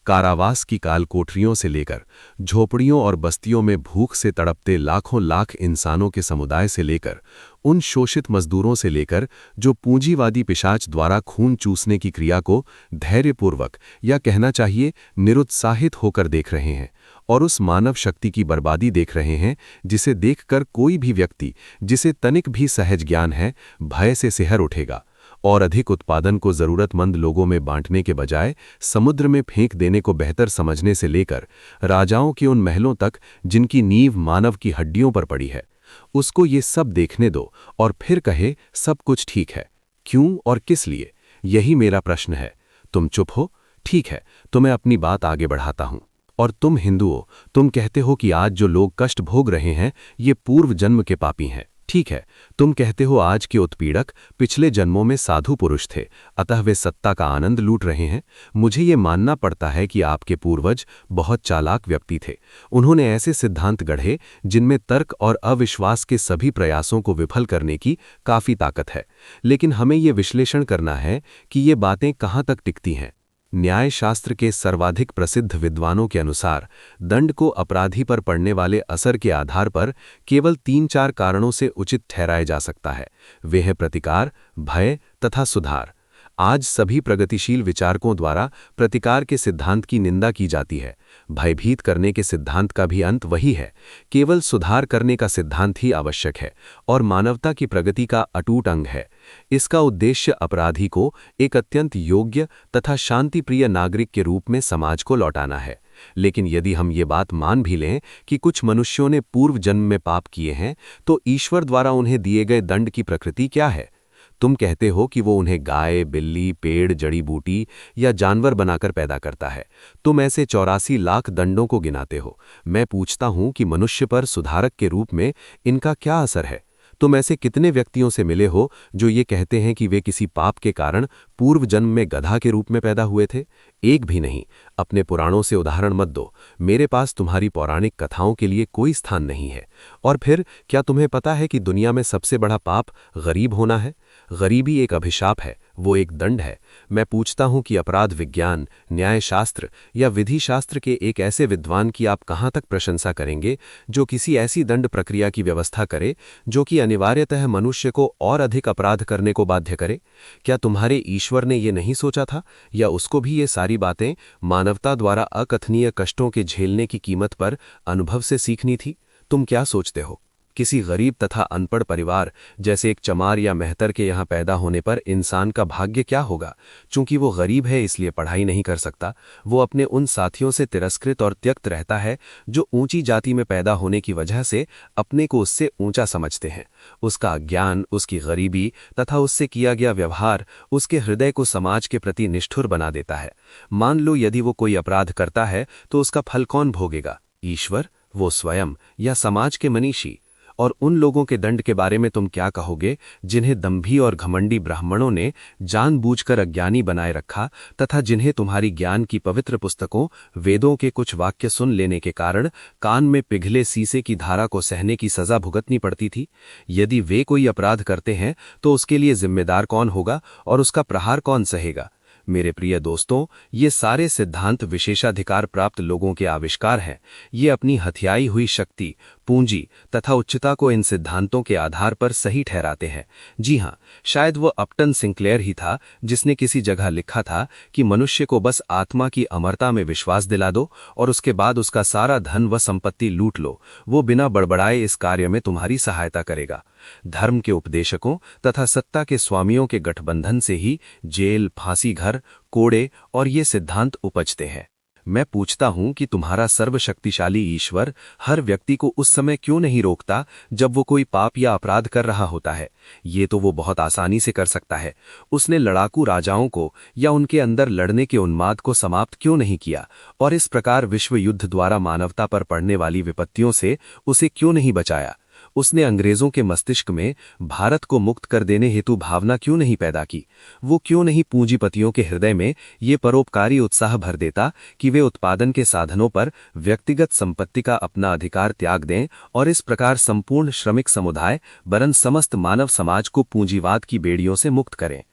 Speaker 4: कारावास की काल कोठरियों से लेकर झोपड़ियों और बस्तियों में भूख से तड़पते लाखों लाख इंसानों के समुदाय से लेकर उन शोषित मजदूरों से लेकर जो पूंजीवादी पिशाच द्वारा खून चूसने की क्रिया को धैर्यपूर्वक या कहना चाहिए निरुत्साहित होकर देख रहे हैं और उस मानव शक्ति की बर्बादी देख रहे हैं जिसे देखकर कोई भी व्यक्ति जिसे तनिक भी सहज ज्ञान है भय से सिहर उठेगा और अधिक उत्पादन को जरूरतमंद लोगों में बांटने के बजाय समुद्र में फेंक देने को बेहतर समझने से लेकर राजाओं के उन महलों तक जिनकी नींव मानव की हड्डियों पर पड़ी है, उसको ये सब देखने दो और फिर कहे सब कुछ ठीक है। क्यों और किस लिए? यही मेरा प्रश्न है। तुम चुप हो? ठीक है, तो मैं अपनी बात आगे बढ़ाता हूं। और तुम हिंदुओं, तुम कहते हो कि आज जो लोग कष्ट भोग रहे हैं ये पूर्व जन्म के पापी हैं। ठीक है, तुम कहते हो आज के उत्पीड़क पिछले जन्मों में साधु पुरुष थे, अतः वे सत्ता का आनंद लूट रहे हैं। मुझे ये मानना पड़ता है कि आपके पूर्वज बहुत चालाक व्यक्ति थे। उन्होंने ऐसे सिद्धांत गढ़े जिनमें तर्क और अविश्वास के सभी प्रयासों को विफल करने की काफी ताकत है। लेकिन हमें ये विश्लेषण करना है कि ये बातें कहाँ तक टिकती हैं। न्याय शास्त्र के सर्वाधिक प्रसिद्ध विद्वानों के अनुसार दंड को अपराधी पर पड़ने वाले असर के आधार पर केवल 3-4 कारणों से उचित ठहराया जा सकता है। वे हैं प्रतिकार, भय तथा सुधार। आज सभी प्रगतिशील विचारकों द्वारा प्रतिकार के सिद्धांत की निंदा की जाती है। भयभीत करने के सिद्धांत का भी अंत वही है। केवल सुधार करने का सिद्धांत ही आवश्यक है और मानवता की प्रगति का अटूट अंग है। इसका उद्देश्य अपराधी को एक अत्यंत योग्य तथा शांतिप्रिय नागरिक के रूप में समाज को लौटाना है। लेकिन यदि हम ये बात मान भी लें कि कुछ मनुष्यों ने पूर्व जन्म में पाप किए हैं, तो ईश्वर द्वारा उन्हें दिए गए दंड की प्रकृति क्या है? तुम कहते हो कि वो उन्हें गाय, बिल्ली, पेड़, जड़ी बूटी या जानवर बनाकर पैदा करता है। तुम ऐसे 84 लाख दंडों को गिनाते हो। मैं पूछता हूं कि मनुष्य पर सुधारक के रूप में इनका क्या असर है? तुम ऐसे कितने व्यक्तियों से मिले हो जो ये कहते हैं कि वे किसी पाप के कारण पूर्व जन्म में गधा के रूप में पैदा हुए थे? एक भी नहीं। अपने पुराणों से उदाहरण मत दो। मेरे पास तुम्हारी पौराणिक कथाओं के लिए कोई स्थान नहीं है। और फिर क्या तुम्हें पता है कि दुनिया में सबसे बड़ा पाप गरीब होना है? गरीबी एक अभिशाप है, वो एक दंड है। मैं पूछता हूं कि अपराध विज्ञान, न्याय शास्त्र या विधि शास्त्र के एक ऐसे विद्वान की आप कहां तक प्रशंसा करेंगे जो किसी ऐसी दंड प्रक्रिया की व्यवस्था करे जो कि अनिवार्यतः मनुष्य को और अधिक अपराध करने को बाध्य करे? क्या तुम्हारे ईश्वर ने ये नहीं सोचा था, या उसको भी ये सारी बातें मानवता द्वारा अकथनीय कष्टों के झेलने की कीमत पर अनुभव से सीखनी थी? तुम क्या सोचते हो? किसी गरीब तथा अनपढ़ परिवार जैसे एक चमार या मेहतर के यहाँ पैदा होने पर इंसान का भाग्य क्या होगा? चूंकि वो गरीब है इसलिए पढ़ाई नहीं कर सकता, वो अपने उन साथियों से तिरस्कृत और त्यक्त रहता है जो ऊंची जाति में पैदा होने की वजह से अपने को उससे ऊंचा समझते हैं। उसका अज्ञान, उसकी गरीबी तथा उससे किया गया व्यवहार उसके हृदय को समाज के प्रति निष्ठुर बना देता है। मान लो यदि वो कोई अपराध करता है तो उसका फल कौन भोगेगा? ईश्वर, वो स्वयं, या समाज के मनीषी? और उन लोगों के दंड के बारे में तुम क्या कहोगे जिन्हें दंभी और घमंडी ब्राह्मणों ने जानबूझकर अज्ञानी बनाए रखा तथा जिन्हें तुम्हारी ज्ञान की पवित्र पुस्तकों वेदों के कुछ वाक्य सुन लेने के कारण कान में पिघले सीसे की धारा को सहने की सजा भुगतनी पड़ती थी? यदि वे कोई अपराध करते हैं तो उसके लिए जिम्मेदार कौन होगा और उसका प्रहार कौन सहेगा?
Speaker 3: मेरे प्रिय दोस्तों, ये सारे सिद्धांत विशेषाधिकार प्राप्त लोगों के आविष्कार हैं। ये अपनी हथियाई हुई शक्ति, पूंजी तथा उच्चता को इन सिद्धांतों के आधार पर सही ठहराते हैं। जी हाँ, शायद वो अपटन सिंक्लेयर ही था जिसने किसी जगह लिखा था कि मनुष्य को बस आत्मा की अमरता में विश्वास दिला दो और उसके बाद उसका सारा धन व संपत्ति लूट लो, वो बिना बड़बड़ाए इस कार्य में तुम्हारी सहायता करेगा। धर्म के उपदेशकों तथा सत्ता के स्वामियों के गठबंधन से ही जेल, फांसी घर, कोड़े और ये सिद्धांत उपजते हैं। मैं पूछता हूं कि तुम्हारा सर्वशक्तिशाली ईश्वर हर व्यक्ति को उस समय क्यों नहीं रोकता जब वो कोई पाप या अपराध कर रहा होता है? ये तो वो बहुत आसानी से कर सकता है। उसने लड़ाकू राजाओं को या उनके अंदर लड़ने के उन्माद को समाप्त क्यों नहीं किया और इस प्रकार विश्व युद्ध द्वारा मानवता पर पड़ने वाली विपत्तियों से उसे क्यों नहीं बचाया? उसने अंग्रेजों के मस्तिष्क में भारत को मुक्त कर देने हेतु भावना क्यों नहीं पैदा की? वो क्यों नहीं पूंजीपतियों के हृदय में ये परोपकारी उत्साह भर देता कि वे उत्पादन के साधनों पर व्यक्तिगत संपत्ति का अपना अधिकार त्याग दें और इस प्रकार संपूर्ण श्रमिक समुदाय वरन समस्त मानव समाज को पूंजीवाद की बेड़ियों से मुक्त करें?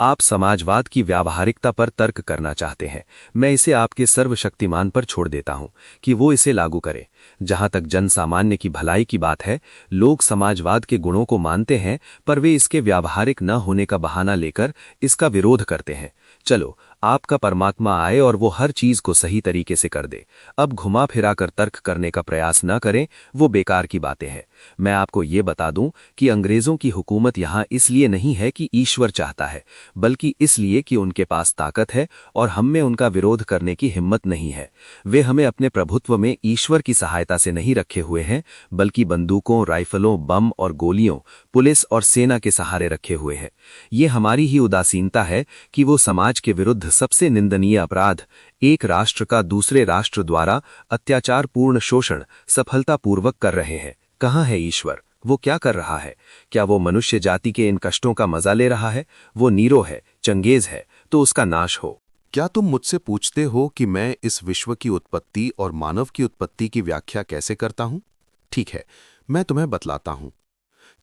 Speaker 3: आप समाजवाद की व्यावहारिकता पर तर्क करना चाहते हैं। मैं इसे आपके सर्वशक्तिमान पर छोड़ देता हूं कि वो इसे लागू करे। जहां तक जन सामान्य की भलाई की बात है, लोग समाजवाद के गुणों को मानते हैं पर वे इसके व्यावहारिक न होने का बहाना लेकर इसका विरोध करते हैं। चलो, आपका परमात्मा आए और वो हर चीज को सही तरीके से कर दे। अब घुमा फिरा कर तर्क करने का प्रयास न करें, वो बेकार की बातें हैं। मैं आपको ये बता दूं कि अंग्रेजों की हुकूमत यहाँ इसलिए नहीं है कि ईश्वर चाहता है, बल्कि इसलिए कि उनके पास ताकत है और हम में उनका विरोध करने की हिम्मत नहीं है। वे हमें अपने प्रभुत्व में ईश्वर की सहायता से नहीं रखे हुए हैं, बल्कि बंदूकों, राइफलों, बम और गोलियों, पुलिस और सेना के सहारे रखे हुए हैं। ये हमारी ही उदासीनता है कि वो समाज के विरुद्ध सबसे निंदनीय अपराध, एक राष्ट्र का दूसरे राष्ट्र द्वारा अत्याचारपूर्ण शोषण सफलतापूर्वक कर रहे हैं। कहाँ है ईश्वर? वो क्या कर रहा है? क्या वो मनुष्य जाति के इन कष्टों का मजा ले रहा है? वो नीरो है, चंगेज है, तो उसका नाश हो।
Speaker 4: क्या तुम मुझसे पूछते हो कि मैं इस विश्व की उत्पत्ति और मानव की उत्पत्ति की व्याख्या कैसे करता हूं? ठीक है, मैं तुम्हें बतलाता हूं।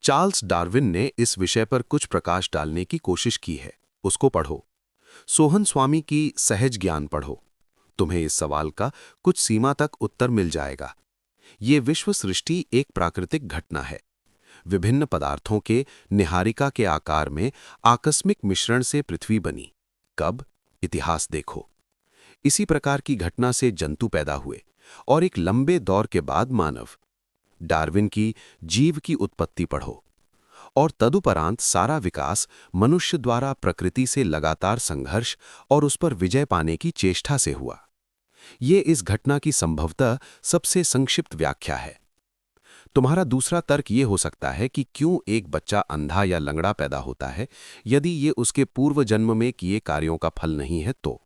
Speaker 4: चार्ल्स डार्विन ने इस विषय पर कुछ प्रकाश डालने की कोशिश की है, उसको पढ़ो। सोहन स्वामी की सहज ज्ञान पढ़ो। तुम्हें इस सवाल का कुछ सीमा तक उत्तर मिल जाएगा। ये विश्व सृष्टि एक प्राकृतिक घटना है। विभिन्न पदार्थों के निहारिका के आकार में आकस्मिक मिश्रण से पृथ्वी बनी। कब? इतिहास देखो। इसी प्रकार की घटना से जंतु पैदा हुए और एक लंबे दौर के बाद मानव। डार्विन की जीव की उत्पत्ति पढ़ो और तदुपरांत सारा विकास मनुष्य द्वारा प्रकृति से लगातार संघर्ष और उस पर विजय पाने की चेष्टा से हुआ। ये इस घटना की संभवतः सबसे संक्षिप्त व्याख्या है। तुम्हारा दूसरा तर्क ये हो सकता है कि क्यों एक बच्चा अंधा या लंगड़ा पैदा होता है यदि ये उसके पूर्व जन्म में किए कार्यों का फल नहीं है तो?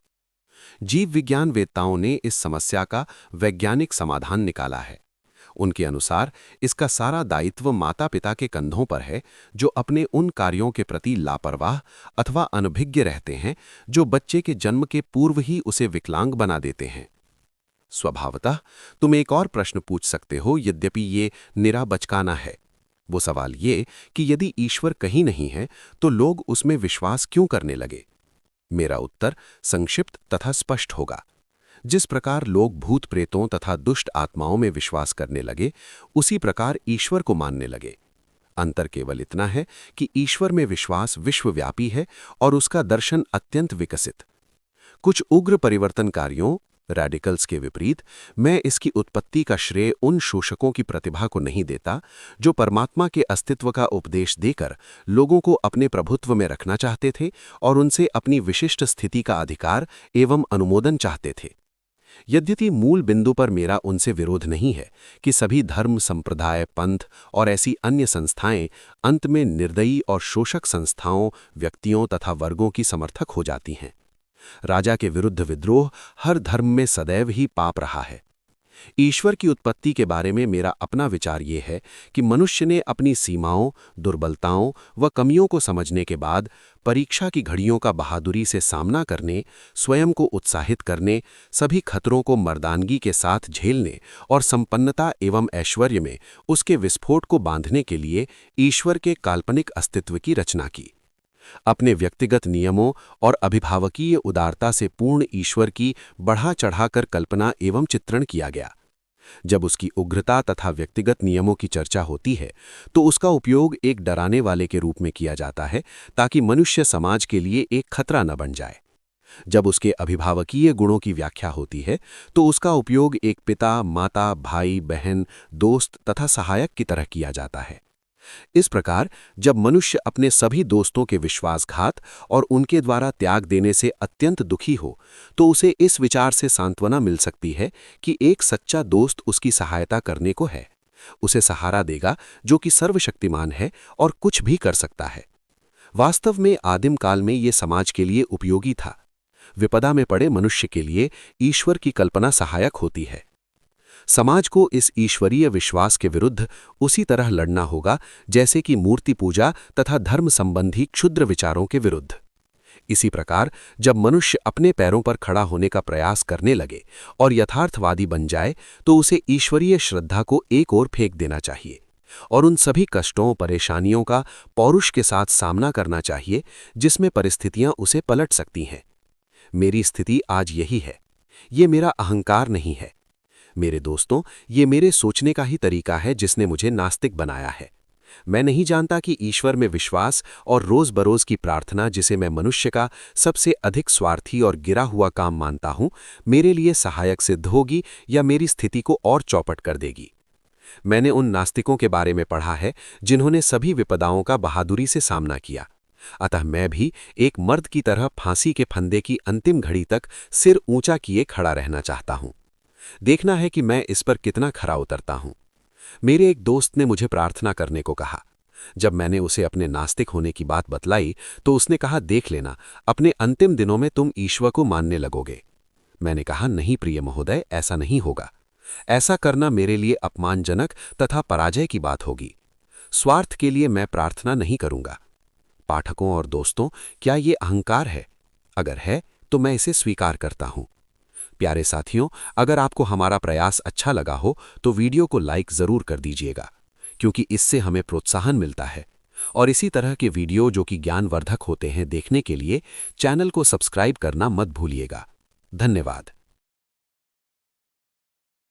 Speaker 4: जीव विज्ञान वेत्ताओं ने इस समस्या का वैज्ञानिक समाधान निकाला है। उनके अनुसार इसका सारा दायित्व माता-पिता के कंधों पर है, जो अपने उन कार्यों के प्रति लापरवाह अथवा अनभिज्ञ रहते हैं जो बच्चे के जन्म के पूर्व ही उसे विकलांग बना देते हैं। स्वभावतः तुम एक और प्रश्न पूछ सकते हो, यद्यपि ये निरा बचकाना है। वो सवाल ये कि यदि ईश्वर कहीं नहीं है तो लोग उसमें विश्वास क्यों करने लगे? मेरा उत्तर संक्षिप्त तथा स्पष्ट होगा। जिस प्रकार लोग भूत प्रेतों तथा दुष्ट आत्माओं में विश्वास करने लगे, उसी प्रकार ईश्वर को मानने लगे। अंतर केवल इतना है कि ईश्वर में विश्वास विश्वव्यापी है और उसका दर्शन अत्यंत विकसित। कुछ उग्र परिवर्तनकारियों रेडिकल्स के विपरीत मैं इसकी उत्पत्ति का श्रेय उन शोषकों की प्रतिभा को नहीं देता जो परमात्मा के अस्तित्व का उपदेश देकर लोगों को अपने प्रभुत्व में रखना चाहते थे और उनसे अपनी विशिष्ट स्थिति का अधिकार एवं अनुमोदन चाहते थे। यद्यपि मूल बिंदु पर मेरा उनसे विरोध नहीं है कि सभी धर्म, संप्रदाय, पंथ और ऐसी अन्य संस्थाएं अंत में निर्दयी और शोषक संस्थाओं, व्यक्तियों तथा वर्गों की समर्थक हो जाती हैं। राजा के विरुद्ध विद्रोह हर धर्म में सदैव ही पाप रहा है। ईश्वर की उत्पत्ति के बारे में मेरा अपना विचार ये है कि मनुष्य ने अपनी सीमाओं, दुर्बलताओं व कमियों को समझने के बाद परीक्षा की घड़ियों का बहादुरी से सामना करने, स्वयं को उत्साहित करने, सभी खतरों को मर्दानगी के साथ झेलने और संपन्नता एवं ऐश्वर्य में उसके विस्फोट को बांधने के लिए ईश्वर के काल्पनिक अस्तित्व की रचना की।
Speaker 3: अपने व्यक्तिगत नियमों और अभिभावकीय उदारता से पूर्ण ईश्वर की बढ़ा चढ़ाकर कल्पना एवं चित्रण किया गया। जब उसकी उग्रता तथा व्यक्तिगत नियमों की चर्चा होती है तो उसका उपयोग एक डराने वाले के रूप में किया जाता है ताकि मनुष्य समाज के लिए एक खतरा न बन जाए। जब उसके अभिभावकीय गुणों की व्याख्या होती है तो उसका उपयोग एक पिता, माता, भाई, बहन, दोस्त तथा सहायक की तरह किया जाता है। इस प्रकार जब मनुष्य अपने सभी दोस्तों के विश्वासघात और उनके द्वारा त्याग देने से अत्यंत दुखी हो तो उसे इस विचार से सांत्वना मिल सकती है कि एक सच्चा दोस्त उसकी सहायता करने को है, उसे सहारा देगा जो कि सर्वशक्तिमान है और कुछ भी कर सकता है। वास्तव में आदिम काल में ये समाज के लिए उपयोगी था। विपदा में पड़े मनुष्य के लिए ईश्वर की कल्पना सहायक होती है। समाज को इस ईश्वरीय विश्वास के विरुद्ध उसी तरह लड़ना होगा जैसे कि मूर्ति पूजा तथा धर्म संबंधी क्षुद्र विचारों के विरुद्ध। इसी प्रकार जब मनुष्य अपने पैरों पर खड़ा होने का प्रयास करने लगे और यथार्थवादी बन जाए तो उसे ईश्वरीय श्रद्धा को एक ओर फेंक देना चाहिए और उन सभी कष्टों, परेशानियों का पौरुष के साथ सामना करना चाहिए जिसमें परिस्थितियां उसे पलट सकती हैं। मेरी स्थिति आज यही है। ये मेरा अहंकार नहीं है। मेरे दोस्तों, ये मेरे सोचने का ही तरीका है जिसने मुझे नास्तिक बनाया है। मैं नहीं जानता कि ईश्वर में विश्वास और रोज बरोज की प्रार्थना, जिसे मैं मनुष्य का सबसे अधिक स्वार्थी और गिरा हुआ काम मानता हूं, मेरे लिए सहायक सिद्ध होगी या मेरी स्थिति को और चौपट कर देगी। मैंने उन नास्तिकों के बारे में पढ़ा है जिन्होंने सभी विपदाओं का बहादुरी से सामना किया। अतः मैं भी एक मर्द की तरह फांसी के फंदे की अंतिम घड़ी तक सिर ऊंचा किए खड़ा रहना चाहता हूं। देखना है कि मैं इस पर कितना खरा उतरता हूं। मेरे एक दोस्त ने मुझे प्रार्थना करने को कहा। जब मैंने उसे अपने नास्तिक होने की बात बतलाई तो उसने कहा, देख लेना, अपने अंतिम दिनों में तुम ईश्वर को मानने लगोगे। मैंने कहा, नहीं प्रिय महोदय, ऐसा नहीं होगा। ऐसा करना मेरे लिए अपमानजनक तथा पराजय की बात होगी। स्वार्थ के लिए मैं प्रार्थना नहीं करूंगा। पाठकों और दोस्तों, क्या ये अहंकार है? अगर है तो मैं इसे स्वीकार करता हूं। प्यारे साथियों, अगर आपको हमारा प्रयास अच्छा लगा हो तो वीडियो को लाइक जरूर कर दीजिएगा, क्योंकि इससे हमें प्रोत्साहन मिलता है। और इसी तरह के वीडियो जो कि ज्ञानवर्धक होते हैं देखने के लिए चैनल को सब्सक्राइब करना मत भूलिएगा। धन्यवाद।